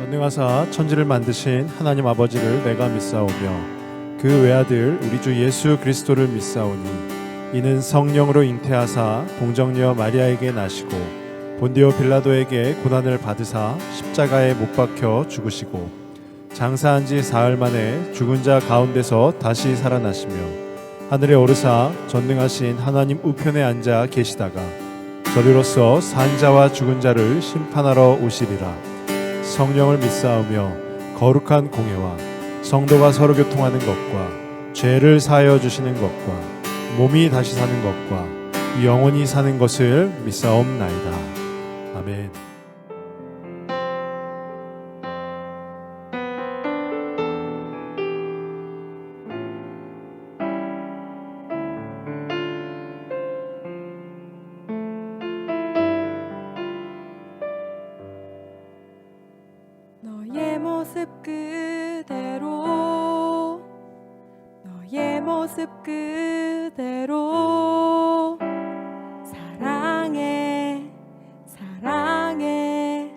전능하사 천지를 만드신 하나님 아버지를 내가 믿사오며 그 외아들 우리 주 예수 그리스도를 믿사오니 이는 성령으로 잉태하사 동정녀 마리아에게 나시고 본디오 빌라도에게 고난을 받으사 십자가에 못 박혀 죽으시고 장사한 지 사흘 만에 죽은 자 가운데서 다시 살아나시며 하늘에 오르사 전능하신 하나님 우편에 앉아 계시다가 저리로서 산 자와 죽은 자를 심판하러 오시리라. 성령을 믿사오며 거룩한 공회와 성도가 서로 교통하는 것과 죄를 사하여 주시는 것과 몸이 다시 사는 것과 영원히 사는 것을 믿사옵나이다. 아멘. 너의 모습 그대로 너의 모습 그대로 사랑해 사랑해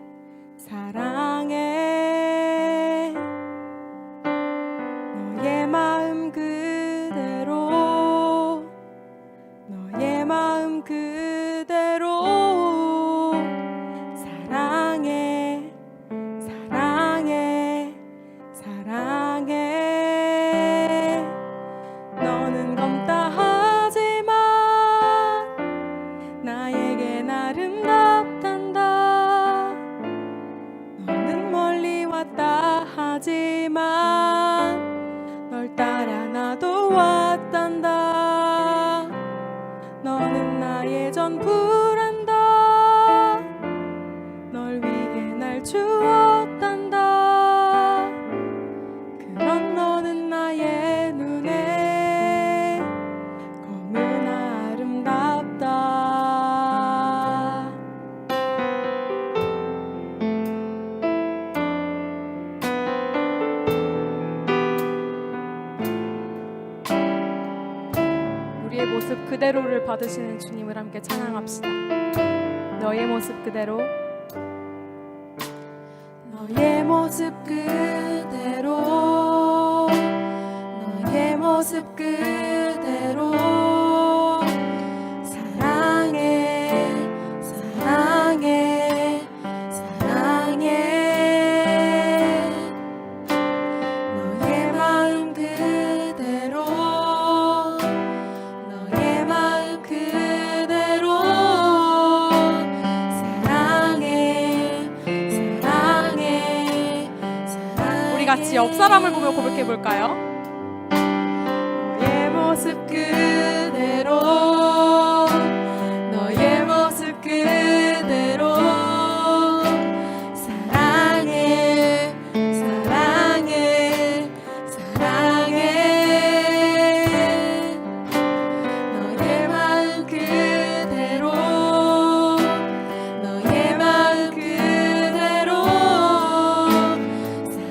사랑해 너의 마음 그대로 너의 마음 그대로 사랑해 사랑해 사랑해 너는 검다 하지만 나에겐 아름답단다 너는 멀리 왔다 하지만 널 따라 나도 왔단다 너는 나의 전부란다 널 위해 날 주었단다 그런 너는 나의 눈에 너무나 아름답다 우리의 모습 그대로를 받으시는 주님을 함께 찬양합시다. 너의 모습 그대로 너의 모습 그대로 너의 모습 그대로 사랑해 사랑해 사랑해 너의 마음 그대로 너의 마음 그대로 사랑해 사랑해 사랑해 우리 같이 옆 사람을 보며 고백해 볼까요? 너의 모습 그대로 너의 모습 그대로 사랑해 사랑해 사랑해 너의 마음 그대로 너의 마음 그대로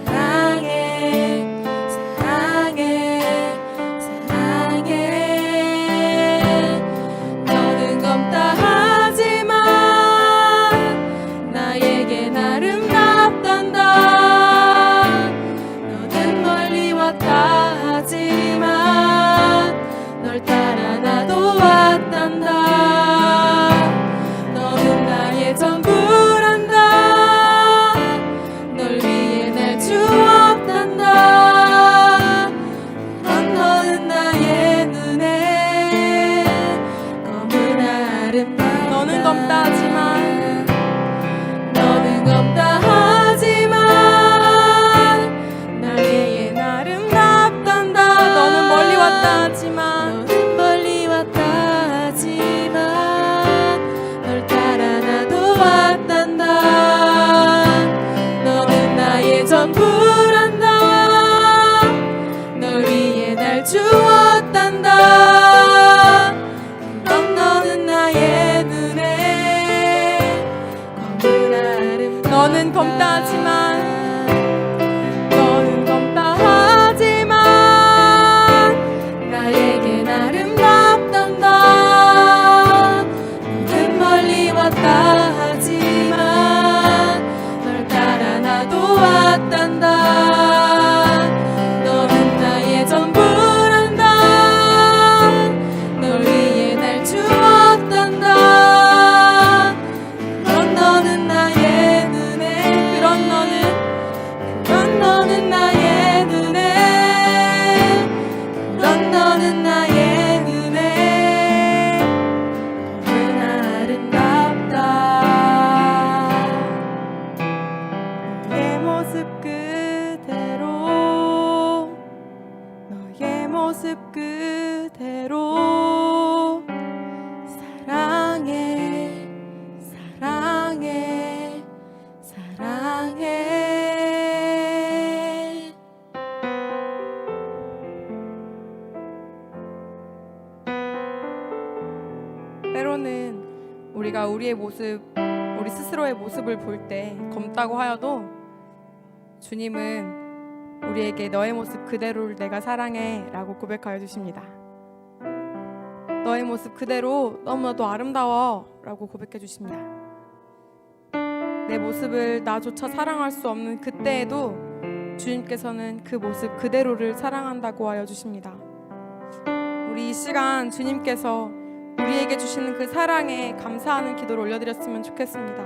사랑해 사랑해 사랑해 모습 그대로 사랑해 사랑해 사랑해. 때로는 우리가 우리 스스로의 모습을 볼 때 검다고 하여도 주님은 우리에게 너의 모습 그대로를 내가 사랑해 라고 고백하여 주십니다. 너의 모습 그대로 너무나도 아름다워 라고 고백해 주십니다. 내 모습을 나조차 사랑할 수 없는 그때에도 주님께서는 그 모습 그대로를 사랑한다고 하여 주십니다. 우리 이 시간 주님께서 우리에게 주시는 그 사랑에 감사하는 기도를 올려드렸으면 좋겠습니다.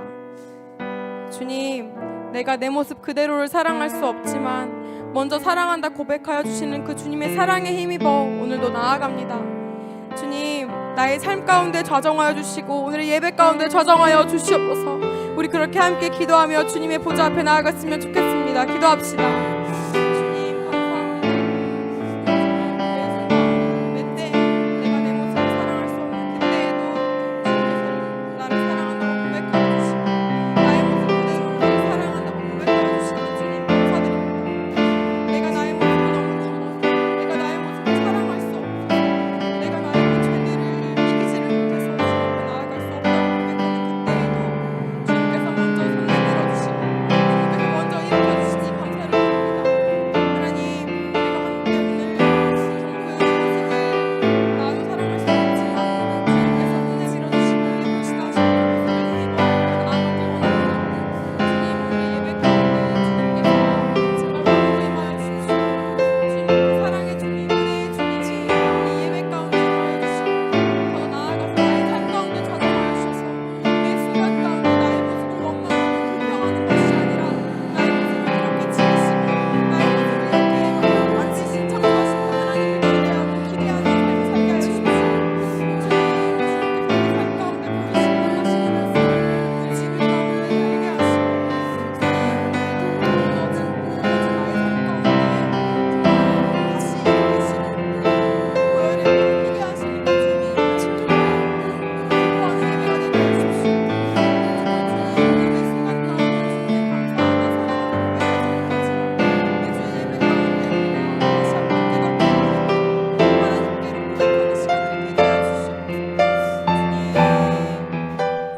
주님, 내가 내 모습 그대로를 사랑할 수 없지만 먼저 사랑한다 고백하여 주시는 그 주님의 사랑에 힘입어 오늘도 나아갑니다. 주님, 나의 삶 가운데 좌정하여 주시고 오늘의 예배 가운데 좌정하여 주시옵소서. 우리 그렇게 함께 기도하며 주님의 보좌 앞에 나아갔으면 좋겠습니다. 기도합시다.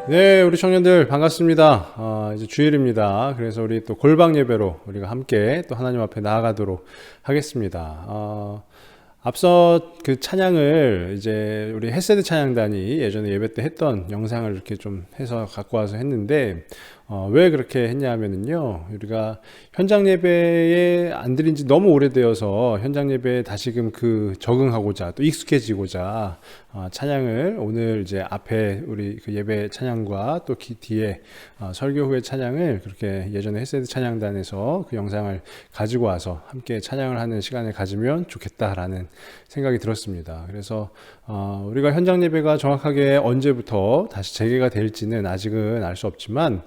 네, 우리 청년들 반갑습니다. 이제 주일입니다. 그래서 우리 또 골방 예배로 우리가 함께 또 하나님 앞에 나아가도록 하겠습니다. 앞서 그 찬양을 이제 우리 헤세드 찬양단이 예전에 예배 때 했던 영상을 이렇게 좀 해서 갖고 와서 했는데, 왜 그렇게 했냐 하면은요, 우리가 현장 예배에 안 드린 지 너무 오래되어서 현장 예배에 다시금 적응하고자 또 익숙해지고자 찬양을 오늘 이제 앞에 우리 그 예배 찬양과 또 뒤에 설교 후의 찬양을 그렇게 예전에 헤세드 찬양단에서 그 영상을 가지고 와서 함께 찬양을 하는 시간을 가지면 좋겠다라는 생각이 들었습니다. 그래서 우리가 현장 예배가 정확하게 언제부터 다시 재개가 될지는 아직은 알 수 없지만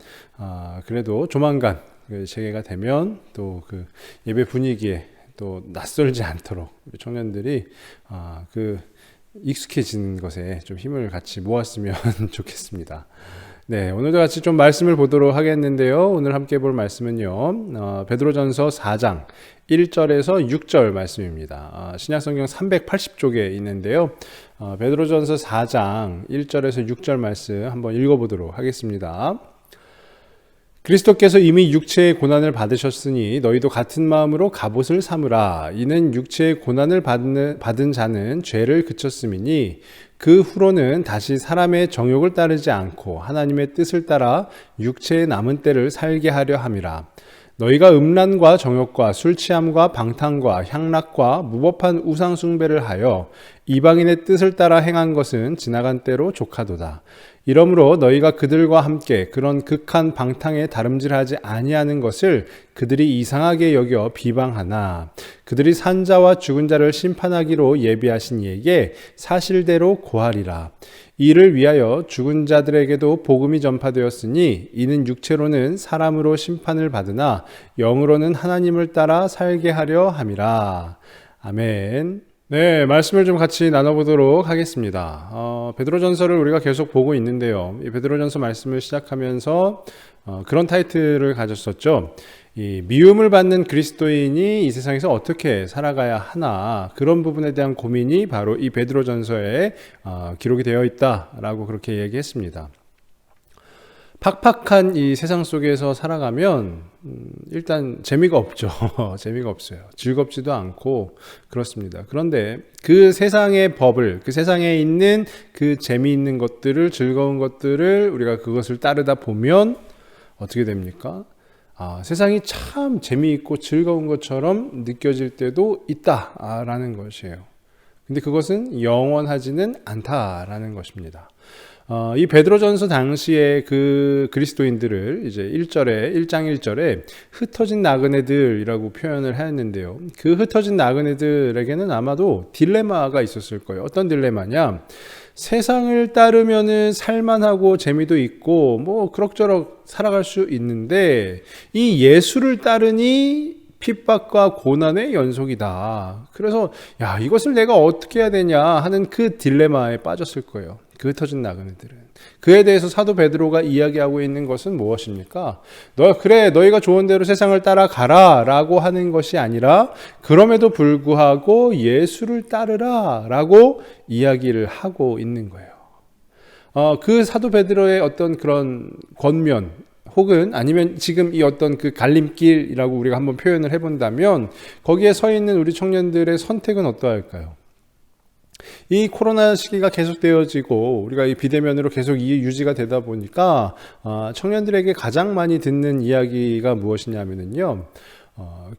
그래도 조만간 재개가 되면 또 그 예배 분위기에 또 낯설지 않도록 우리 청년들이 익숙해지는 것에 좀 힘을 같이 모았으면 좋겠습니다. 네, 오늘도 같이 좀 말씀을 보도록 하겠는데요. 오늘 함께 볼 말씀은요, 베드로전서 4장 1절에서 6절 말씀입니다. 신약성경 380쪽에 있는데요. 베드로전서 4장 1절에서 6절 말씀 한번 읽어보도록 하겠습니다. 그리스도께서 이미 육체의 고난을 받으셨으니 너희도 같은 마음으로 갑옷을 삼으라. 이는 육체의 고난을 받은 자는 죄를 그쳤음이니 그 후로는 다시 사람의 정욕을 따르지 않고 하나님의 뜻을 따라 육체의 남은 때를 살게 하려 함이라. 너희가 음란과 정욕과 술 취함과 방탕과 향락과 무법한 우상 숭배를 하여 이방인의 뜻을 따라 행한 것은 지나간 때로 족하도다. 이러므로 너희가 그들과 함께 그런 극한 방탕에 다름질하지 아니하는 것을 그들이 이상하게 여겨 비방하나 그들이 산 자와 죽은 자를 심판하기로 예비하신 이에게 사실대로 고하리라. 이를 위하여 죽은 자들에게도 복음이 전파되었으니 이는 육체로는 사람으로 심판을 받으나 영으로는 하나님을 따라 살게 하려 함이라. 아멘. 네, 말씀을 좀 같이 나눠보도록 하겠습니다. 베드로전서를 우리가 계속 보고 있는데요. 이 베드로전서 말씀을 시작하면서 그런 타이틀을 가졌었죠. 이 미움을 받는 그리스도인이 이 세상에서 어떻게 살아가야 하나, 그런 부분에 대한 고민이 바로 이 베드로전서에 기록이 되어 있다라고 그렇게 얘기했습니다. 팍팍한 이 세상 속에서 살아가면 일단 재미가 없죠. 재미가 없어요. 즐겁지도 않고 그렇습니다. 그런데 그 세상의 법을, 그 세상에 있는 그 재미있는 것들을, 즐거운 것들을 우리가 그것을 따르다 보면 어떻게 됩니까? 세상이 참 재미있고 즐거운 것처럼 느껴질 때도 있다라는 것이에요. 근데 그것은 영원하지는 않다라는 것입니다. 이 베드로전서 당시에 그 그리스도인들을 이제 1장 1절에 흩어진 나그네들이라고 표현을 하였는데요. 그 흩어진 나그네들에게는 아마도 딜레마가 있었을 거예요. 어떤 딜레마냐? 세상을 따르면은 살만하고 재미도 있고 뭐 그럭저럭 살아갈 수 있는데 이 예수를 따르니 핍박과 고난의 연속이다. 그래서 이것을 내가 어떻게 해야 되냐 하는 그 딜레마에 빠졌을 거예요. 그 흩어진 나그네들은. 그에 대해서 사도 베드로가 이야기하고 있는 것은 무엇입니까? 너희가 좋은 대로 세상을 따라가라 라고 하는 것이 아니라 그럼에도 불구하고 예수를 따르라 라고 이야기를 하고 있는 거예요. 그 사도 베드로의 어떤 그런 권면 혹은 아니면 지금 이 어떤 그 갈림길이라고 우리가 한번 표현을 해본다면 거기에 서 있는 우리 청년들의 선택은 어떠할까요? 이 코로나 시기가 계속되어지고 우리가 이 비대면으로 계속 유지가 되다 보니까 청년들에게 가장 많이 듣는 이야기가 무엇이냐면요,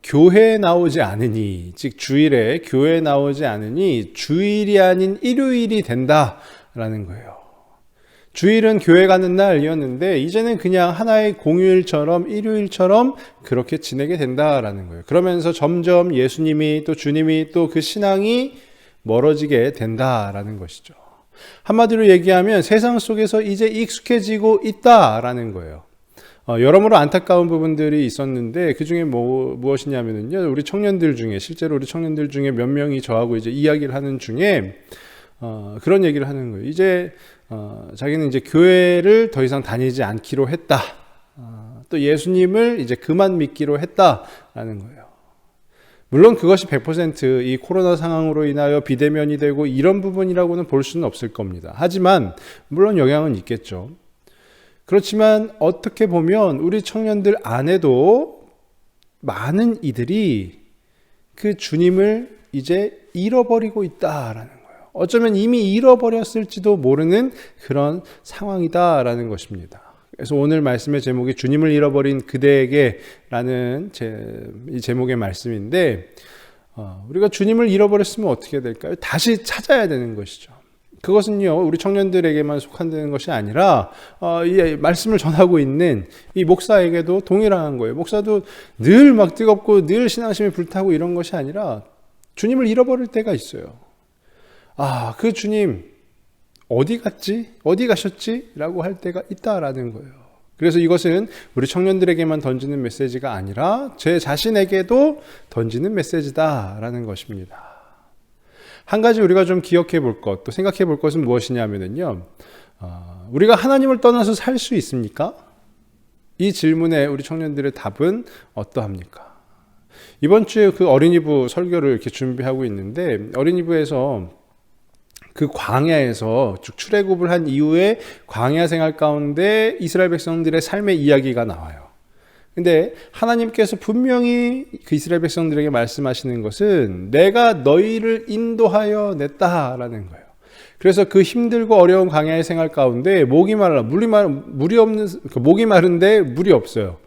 교회에 나오지 않으니, 즉 주일에 교회에 나오지 않으니 주일이 아닌 일요일이 된다라는 거예요. 주일은 교회 가는 날이었는데 이제는 그냥 하나의 공휴일처럼 일요일처럼 그렇게 지내게 된다라는 거예요. 그러면서 점점 예수님이 또 주님이 또 그 신앙이 멀어지게 된다라는 것이죠. 한마디로 얘기하면 세상 속에서 이제 익숙해지고 있다라는 거예요. 여러모로 안타까운 부분들이 있었는데 그 중에 무엇이냐면요, 우리 청년들 중에 실제로 우리 청년들 중에 몇 명이 저하고 이제 이야기를 하는 중에 그런 얘기를 하는 거예요. 이제 자기는 이제 교회를 더 이상 다니지 않기로 했다. 또 예수님을 이제 그만 믿기로 했다라는 거예요. 물론 그것이 100%이 코로나 상황으로 인하여 비대면이 되고 이런 부분이라고는 볼 수는 없을 겁니다. 하지만 물론 영향은 있겠죠. 그렇지만 어떻게 보면 우리 청년들 안에도 많은 이들이 그 주님을 이제 잃어버리고 있다라는 거예요. 어쩌면 이미 잃어버렸을지도 모르는 그런 상황이다라는 것입니다. 그래서 오늘 말씀의 제목이 주님을 잃어버린 그대에게 라는 이 제목의 말씀인데, 우리가 주님을 잃어버렸으면 어떻게 될까요? 다시 찾아야 되는 것이죠. 그것은요, 우리 청년들에게만 속한다는 것이 아니라 이 말씀을 전하고 있는 이 목사에게도 동일한 거예요. 목사도 늘 막 뜨겁고 늘 신앙심이 불타고 이런 것이 아니라 주님을 잃어버릴 때가 있어요. 그 주님 어디 갔지? 어디 가셨지? 라고 할 때가 있다라는 거예요. 그래서 이것은 우리 청년들에게만 던지는 메시지가 아니라 제 자신에게도 던지는 메시지다라는 것입니다. 한 가지 우리가 좀 기억해 볼 것, 또 생각해 볼 것은 무엇이냐면요, 우리가 하나님을 떠나서 살 수 있습니까? 이 질문에 우리 청년들의 답은 어떠합니까? 이번 주에 그 어린이부 설교를 이렇게 준비하고 있는데, 어린이부에서 그 광야에서 쭉 출애굽을 한 이후에 광야 생활 가운데 이스라엘 백성들의 삶의 이야기가 나와요. 근데 하나님께서 분명히 그 이스라엘 백성들에게 말씀하시는 것은 내가 너희를 인도하여 냈다라는 거예요. 그래서 그 힘들고 어려운 광야의 생활 가운데 목이 마른데 물이 없어요.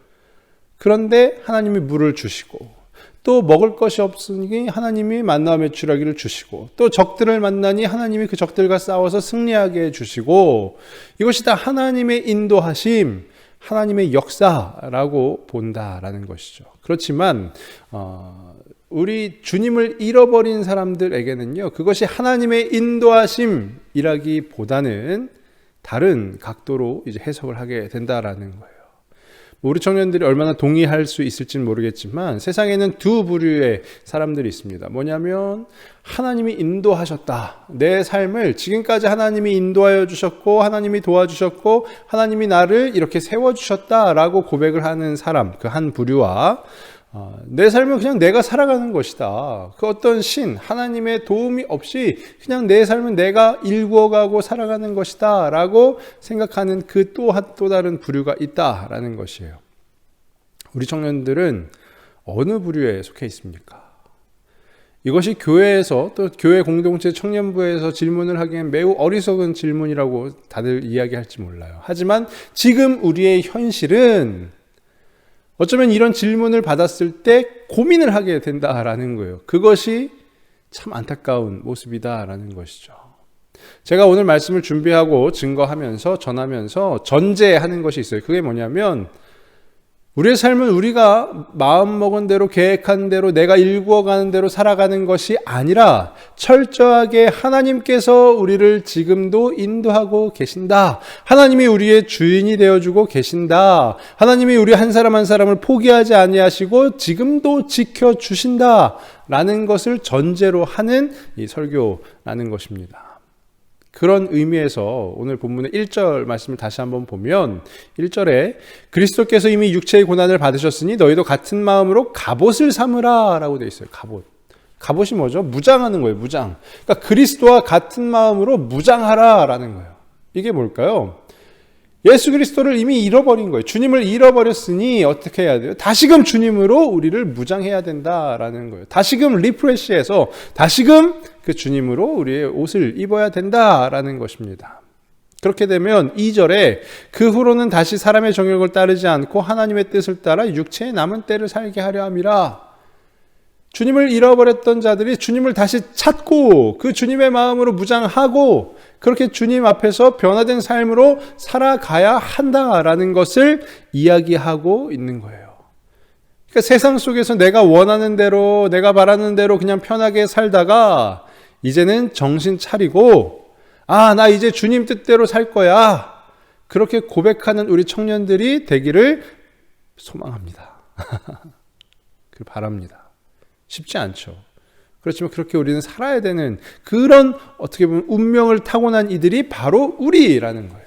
그런데 하나님이 물을 주시고, 또 먹을 것이 없으니 하나님이 만나와 메추라기를 주시고, 또 적들을 만나니 하나님이 그 적들과 싸워서 승리하게 해주시고, 이것이 다 하나님의 인도하심, 하나님의 역사라고 본다라는 것이죠. 그렇지만 우리 주님을 잃어버린 사람들에게는요, 그것이 하나님의 인도하심이라기보다는 다른 각도로 이제 해석을 하게 된다라는 거예요. 우리 청년들이 얼마나 동의할 수 있을지는 모르겠지만 세상에는 두 부류의 사람들이 있습니다. 뭐냐면 하나님이 인도하셨다. 내 삶을 지금까지 하나님이 인도하여 주셨고 하나님이 도와주셨고 하나님이 나를 이렇게 세워주셨다라고 고백을 하는 사람, 그 한 부류와 내 삶은 그냥 내가 살아가는 것이다. 그 어떤 신, 하나님의 도움이 없이 그냥 내 삶은 내가 일구어가고 살아가는 것이다 라고 생각하는 그 또 다른 부류가 있다라는 것이에요. 우리 청년들은 어느 부류에 속해 있습니까? 이것이 교회에서 또 교회 공동체 청년부에서 질문을 하기엔 매우 어리석은 질문이라고 다들 이야기할지 몰라요. 하지만 지금 우리의 현실은 어쩌면 이런 질문을 받았을 때 고민을 하게 된다라는 거예요. 그것이 참 안타까운 모습이다라는 것이죠. 제가 오늘 말씀을 준비하고 증거하면서 전하면서 전제하는 것이 있어요. 그게 뭐냐면 우리의 삶은 우리가 마음먹은 대로 계획한 대로 내가 일구어가는 대로 살아가는 것이 아니라 철저하게 하나님께서 우리를 지금도 인도하고 계신다. 하나님이 우리의 주인이 되어주고 계신다. 하나님이 우리 한 사람 한 사람을 포기하지 아니하시고 지금도 지켜주신다 라는 것을 전제로 하는 이 설교라는 것입니다. 그런 의미에서 오늘 본문의 1절 말씀을 다시 한번 보면 1절에 그리스도께서 이미 육체의 고난을 받으셨으니 너희도 같은 마음으로 갑옷을 삼으라 라고 되어 있어요. 갑옷이 뭐죠? 무장하는 거예요. 무장. 그러니까 그리스도와 같은 마음으로 무장하라 라는 거예요. 이게 뭘까요? 예수 그리스도를 이미 잃어버린 거예요. 주님을 잃어버렸으니 어떻게 해야 돼요? 다시금 주님으로 우리를 무장해야 된다라는 거예요. 다시금 리프레시해서 다시금 그 주님으로 우리의 옷을 입어야 된다라는 것입니다. 그렇게 되면 2절에 그 후로는 다시 사람의 정욕을 따르지 않고 하나님의 뜻을 따라 육체의 남은 때를 살게 하려 함이라. 주님을 잃어버렸던 자들이 주님을 다시 찾고 그 주님의 마음으로 무장하고 그렇게 주님 앞에서 변화된 삶으로 살아가야 한다라는 것을 이야기하고 있는 거예요. 그러니까 세상 속에서 내가 원하는 대로 내가 바라는 대로 그냥 편하게 살다가 이제는 정신 차리고 나 이제 주님 뜻대로 살 거야. 그렇게 고백하는 우리 청년들이 되기를 소망합니다. 그 바랍니다. 쉽지 않죠. 그렇지만 그렇게 우리는 살아야 되는 그런 어떻게 보면 운명을 타고난 이들이 바로 우리라는 거예요.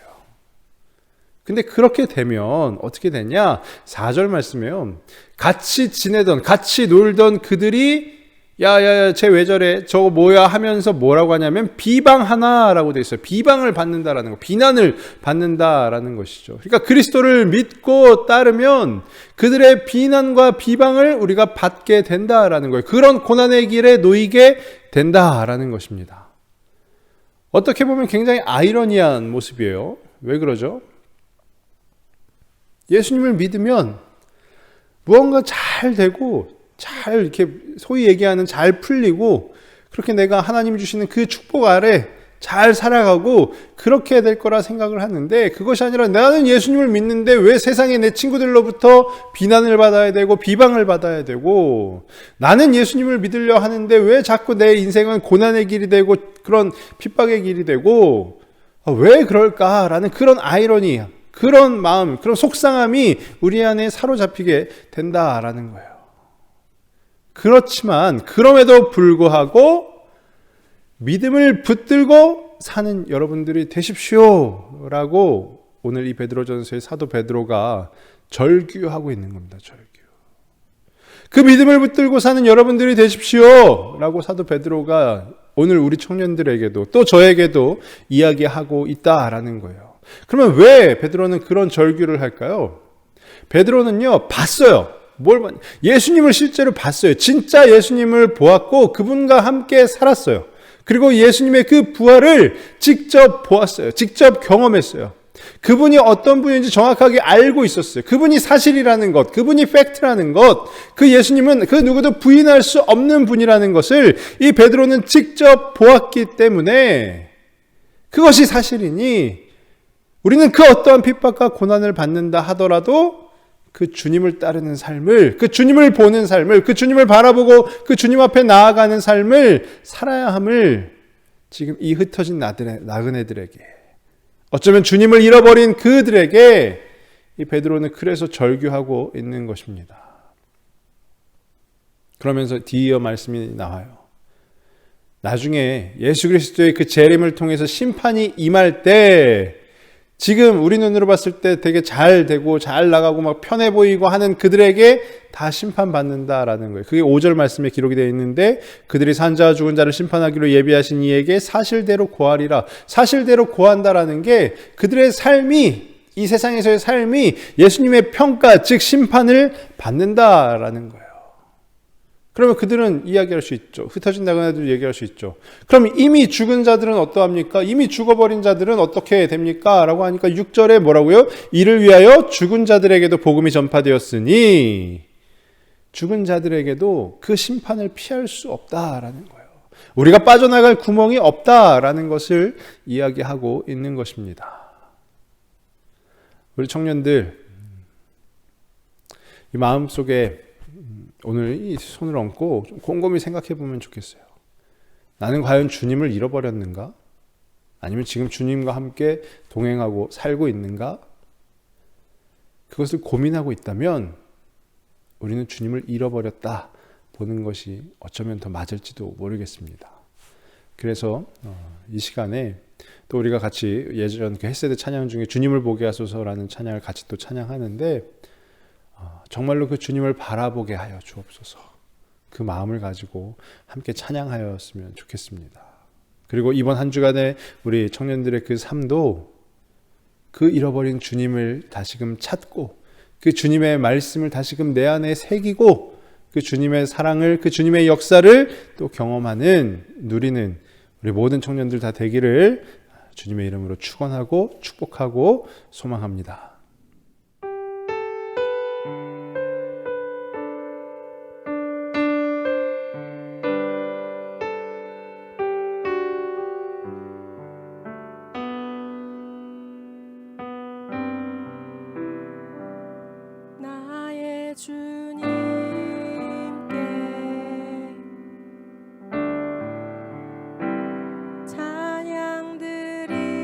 근데 그렇게 되면 어떻게 되냐? 4절 말씀에요. 같이 지내던 같이 놀던 그들이 야야야 쟤 왜 저래 저거 뭐야 하면서 뭐라고 하냐면 비방하나라고 돼 있어요. 비방을 받는다라는 거, 비난을 받는다라는 것이죠. 그러니까 그리스도를 믿고 따르면 그들의 비난과 비방을 우리가 받게 된다라는 거예요. 그런 고난의 길에 놓이게 된다라는 것입니다. 어떻게 보면 굉장히 아이러니한 모습이에요. 왜 그러죠? 예수님을 믿으면 무언가 잘 되고 잘 이렇게 소위 얘기하는 잘 풀리고 그렇게 내가 하나님이 주시는 그 축복 아래 잘 살아가고 그렇게 될 거라 생각을 하는데 그것이 아니라 나는 예수님을 믿는데 왜 세상에 내 친구들로부터 비난을 받아야 되고 비방을 받아야 되고 나는 예수님을 믿으려 하는데 왜 자꾸 내 인생은 고난의 길이 되고 그런 핍박의 길이 되고 왜 그럴까라는 그런 아이러니 그런 마음 그런 속상함이 우리 안에 사로잡히게 된다라는 거예요. 그렇지만 그럼에도 불구하고 믿음을 붙들고 사는 여러분들이 되십시오 라고 오늘 이 베드로전서의 사도 베드로가 절규하고 있는 겁니다. 절규. 그 믿음을 붙들고 사는 여러분들이 되십시오 라고 사도 베드로가 오늘 우리 청년들에게도 또 저에게도 이야기하고 있다라는 거예요. 그러면 왜 베드로는 그런 절규를 할까요? 베드로는요 봤어요. 예수님을 실제로 봤어요. 진짜 예수님을 보았고 그분과 함께 살았어요. 그리고 예수님의 그 부활을 직접 보았어요. 직접 경험했어요. 그분이 어떤 분인지 정확하게 알고 있었어요. 그분이 사실이라는 것, 그분이 팩트라는 것, 그 예수님은 그 누구도 부인할 수 없는 분이라는 것을 이 베드로는 직접 보았기 때문에 그것이 사실이니 우리는 그 어떠한 핍박과 고난을 받는다 하더라도 그 주님을 따르는 삶을, 그 주님을 보는 삶을, 그 주님을 바라보고 그 주님 앞에 나아가는 삶을 살아야 함을 지금 이 흩어진 나그네들에게 어쩌면 주님을 잃어버린 그들에게 이 베드로는 그래서 절규하고 있는 것입니다. 그러면서 뒤이어 말씀이 나와요. 나중에 예수 그리스도의 그 재림을 통해서 심판이 임할 때 지금 우리 눈으로 봤을 때 되게 잘 되고 잘 나가고 막 편해 보이고 하는 그들에게 다 심판받는다라는 거예요. 그게 5절 말씀에 기록이 되어 있는데 그들이 산 자와 죽은 자를 심판하기로 예비하신 이에게 사실대로 고하리라. 사실대로 고한다라는 게 그들의 삶이 이 세상에서의 삶이 예수님의 평가 즉 심판을 받는다라는 거예요. 그러면 그들은 이야기할 수 있죠. 흩어진다거나 해도 얘기할 수 있죠. 그럼 이미 죽은 자들은 어떠합니까? 이미 죽어버린 자들은 어떻게 됩니까? 라고 하니까 6절에 뭐라고요? 이를 위하여 죽은 자들에게도 복음이 전파되었으니 죽은 자들에게도 그 심판을 피할 수 없다라는 거예요. 우리가 빠져나갈 구멍이 없다라는 것을 이야기하고 있는 것입니다. 우리 청년들 이 마음속에 오늘 이 손을 얹고 좀 곰곰이 생각해 보면 좋겠어요. 나는 과연 주님을 잃어버렸는가? 아니면 지금 주님과 함께 동행하고 살고 있는가? 그것을 고민하고 있다면 우리는 주님을 잃어버렸다 보는 것이 어쩌면 더 맞을지도 모르겠습니다. 그래서 이 시간에 또 우리가 같이 예전 그 헬세대 찬양 중에 주님을 보게 하소서라는 찬양을 같이 또 찬양하는데 정말로 그 주님을 바라보게 하여 주옵소서. 그 마음을 가지고 함께 찬양하였으면 좋겠습니다. 그리고 이번 한 주간에 우리 청년들의 그 삶도 그 잃어버린 주님을 다시금 찾고 그 주님의 말씀을 다시금 내 안에 새기고 그 주님의 사랑을 그 주님의 역사를 또 경험하는 누리는 우리 모든 청년들 다 되기를 주님의 이름으로 축원하고 축복하고 소망합니다. 주님께 찬양 드리며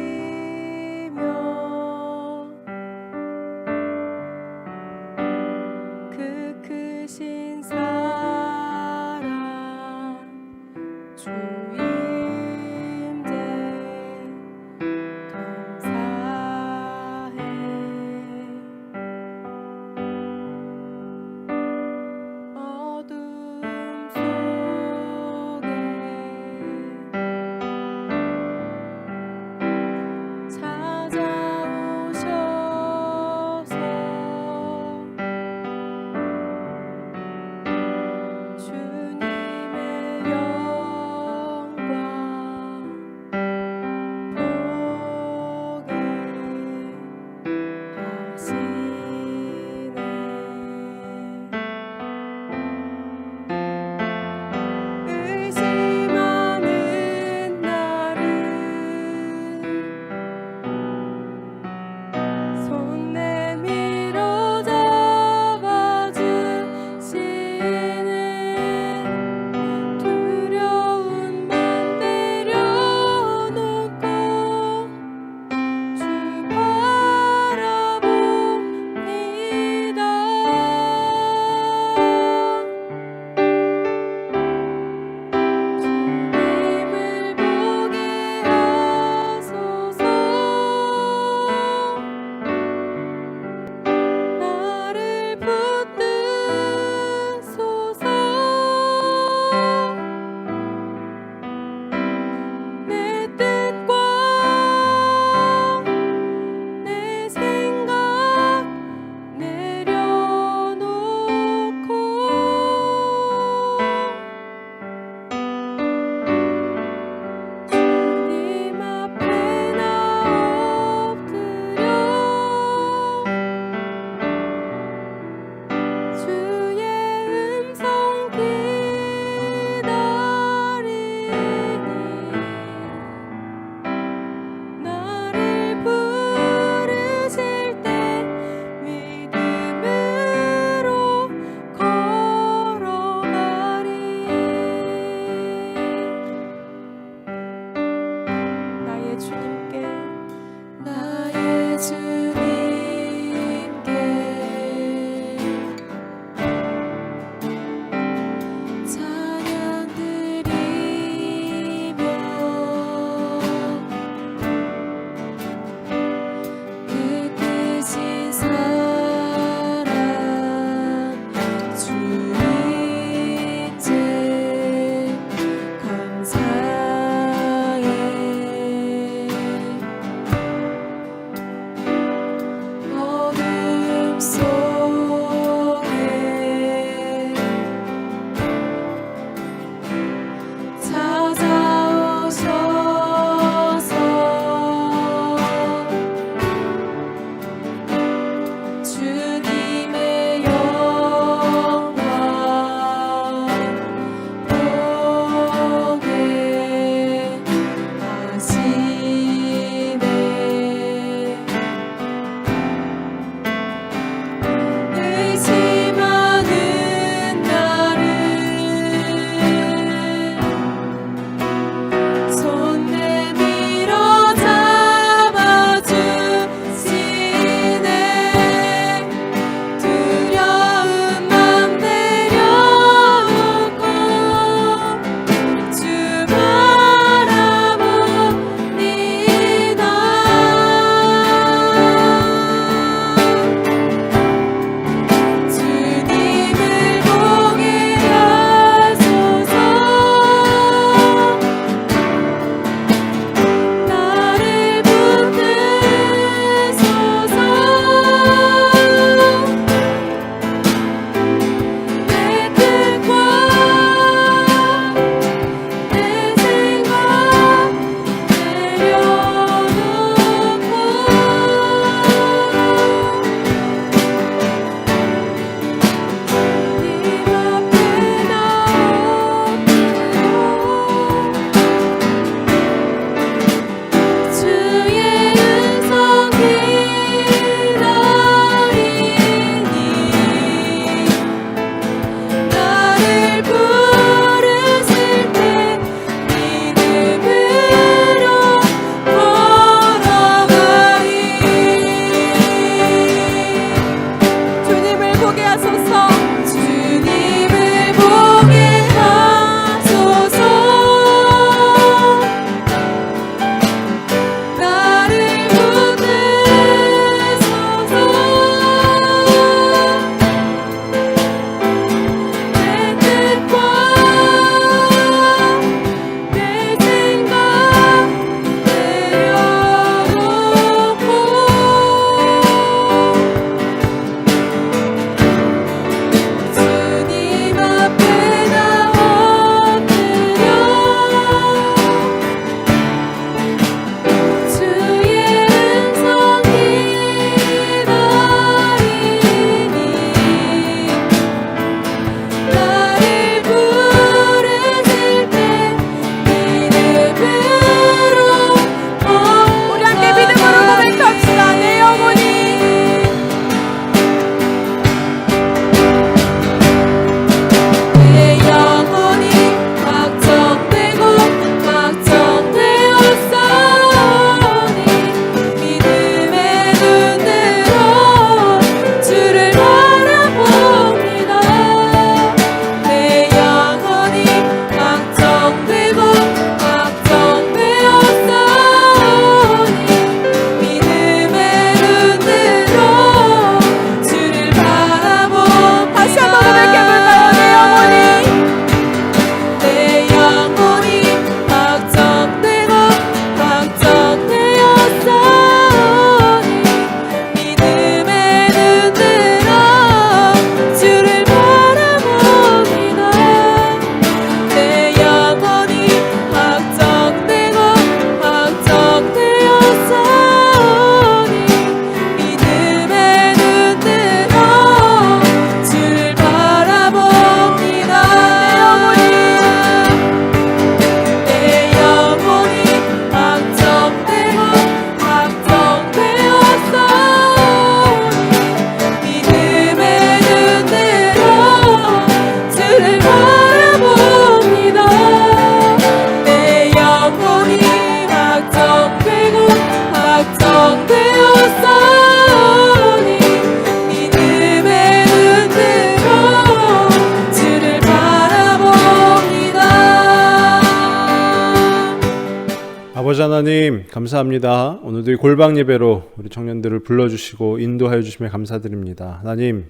아버지 하나님 감사합니다. 오늘도 이 골방 예배로 우리 청년들을 불러주시고 인도하여 주심에 감사드립니다. 하나님,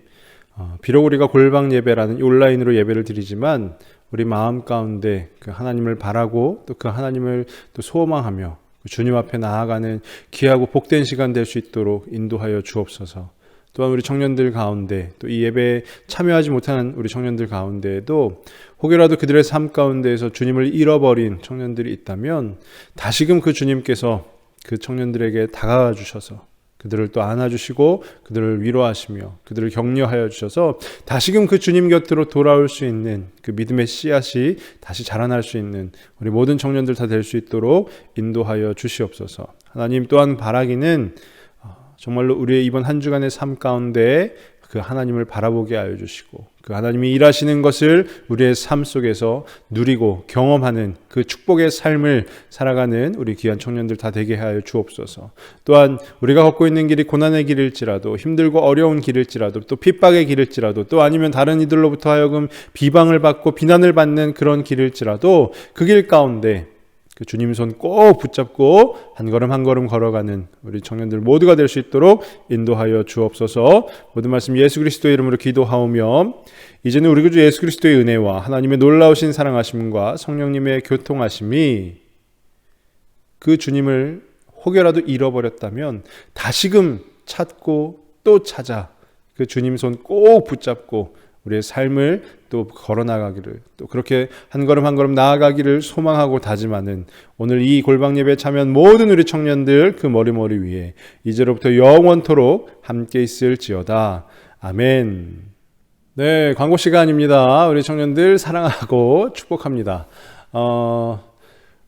비록 우리가 골방 예배라는 이 온라인으로 예배를 드리지만 우리 마음 가운데 그 하나님을 바라고 또 그 하나님을 또 소망하며 그 주님 앞에 나아가는 귀하고 복된 시간 될 수 있도록 인도하여 주옵소서. 또한 우리 청년들 가운데 또 이 예배에 참여하지 못하는 우리 청년들 가운데에도 혹여라도 그들의 삶 가운데에서 주님을 잃어버린 청년들이 있다면 다시금 그 주님께서 그 청년들에게 다가가 주셔서 그들을 또 안아주시고 그들을 위로하시며 그들을 격려하여 주셔서 다시금 그 주님 곁으로 돌아올 수 있는 그 믿음의 씨앗이 다시 자라날 수 있는 우리 모든 청년들 다 될 수 있도록 인도하여 주시옵소서. 하나님, 또한 바라기는 정말로 우리의 이번 한 주간의 삶 가운데 그 하나님을 바라보게 하여 주시고 그 하나님이 일하시는 것을 우리의 삶 속에서 누리고 경험하는 그 축복의 삶을 살아가는 우리 귀한 청년들 다 되게 하여 주옵소서. 또한 우리가 걷고 있는 길이 고난의 길일지라도 힘들고 어려운 길일지라도 또 핍박의 길일지라도 또 아니면 다른 이들로부터 하여금 비방을 받고 비난을 받는 그런 길일지라도 그 길 가운데 그 주님 손 꼭 붙잡고 한 걸음 한 걸음 걸어가는 우리 청년들 모두가 될 수 있도록 인도하여 주옵소서. 모든 말씀 예수 그리스도의 이름으로 기도하오며 이제는 우리 구주 예수 그리스도의 은혜와 하나님의 놀라우신 사랑하심과 성령님의 교통하심이 그 주님을 혹여라도 잃어버렸다면 다시금 찾고 또 찾아 그 주님 손 꼭 붙잡고 우리의 삶을 또 걸어나가기를 또 그렇게 한 걸음 한 걸음 나아가기를 소망하고 다짐하는 오늘 이 골방 예배에 참여한 모든 우리 청년들 그 머리 위에 이제로부터 영원토록 함께 있을지어다. 아멘. 네, 광고 시간입니다. 우리 청년들 사랑하고 축복합니다.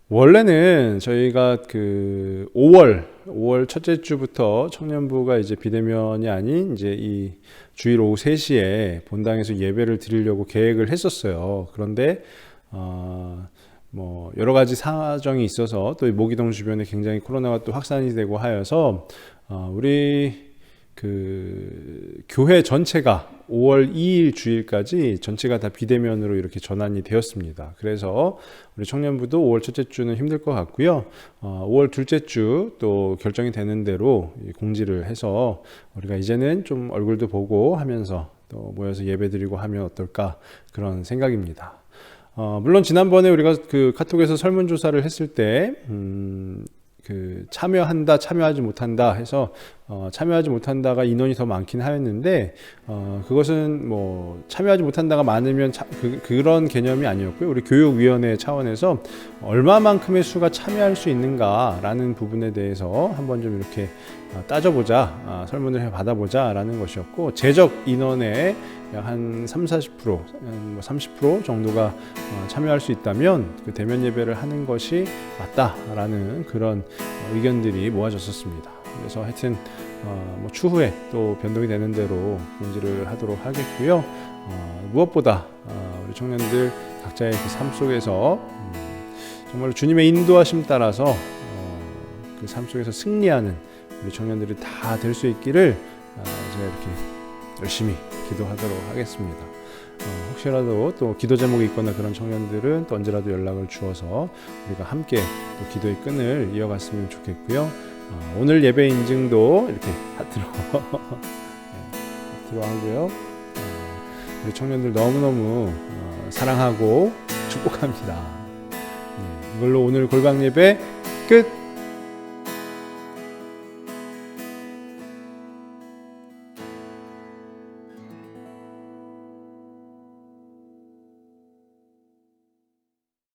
원래는 저희가 그 5월 첫째 주부터 청년부가 이제 비대면이 아닌 이제 이 주일 오후 3시에 본당에서 예배를 드리려고 계획을 했었어요. 그런데 뭐 여러 가지 사정이 있어서 또 모기동 주변에 굉장히 코로나가 또 확산이 되고 하여서 우리 그 교회 전체가 5월 2일 주일까지 전체가 다 비대면으로 이렇게 전환이 되었습니다. 그래서 우리 청년부도 5월 첫째 주는 힘들 것 같고요. 5월 둘째 주 또 결정이 되는 대로 공지를 해서 우리가 이제는 좀 얼굴도 보고 하면서 또 모여서 예배드리고 하면 어떨까 그런 생각입니다. 물론 지난번에 우리가 그 카톡에서 설문조사를 했을 때 그 참여한다, 참여하지 못한다 해서 참여하지 못한다가 인원이 더 많긴 하였는데 그것은 뭐 참여하지 못한다가 많으면 그런 개념이 아니었고요. 우리 교육위원회 차원에서 얼마만큼의 수가 참여할 수 있는가라는 부분에 대해서 한번 좀 이렇게 따져보자, 설문을 받아보자 라는 것이었고 재적 인원의 약 한 30-40%, 30% 정도가 참여할 수 있다면 그 대면 예배를 하는 것이 맞다라는 그런 의견들이 모아졌었습니다. 그래서 하여튼 뭐 추후에 또 변동이 되는 대로 공지를 하도록 하겠고요. 무엇보다 우리 청년들 각자의 그 삶 속에서 정말 주님의 인도하심 따라서 그 삶 속에서 승리하는 우리 청년들이 다 될 수 있기를 제가 이렇게 열심히 기도하도록 하겠습니다. 혹시라도 또 기도 제목이 있거나 그런 청년들은 또 언제라도 연락을 주어서 우리가 함께 또 기도의 끈을 이어갔으면 좋겠고요. 오늘 예배 인증도 이렇게 하트로 하트로 하고요. 우리 청년들 너무너무 사랑하고 축복합니다. 이걸로 오늘 골방 예배 끝.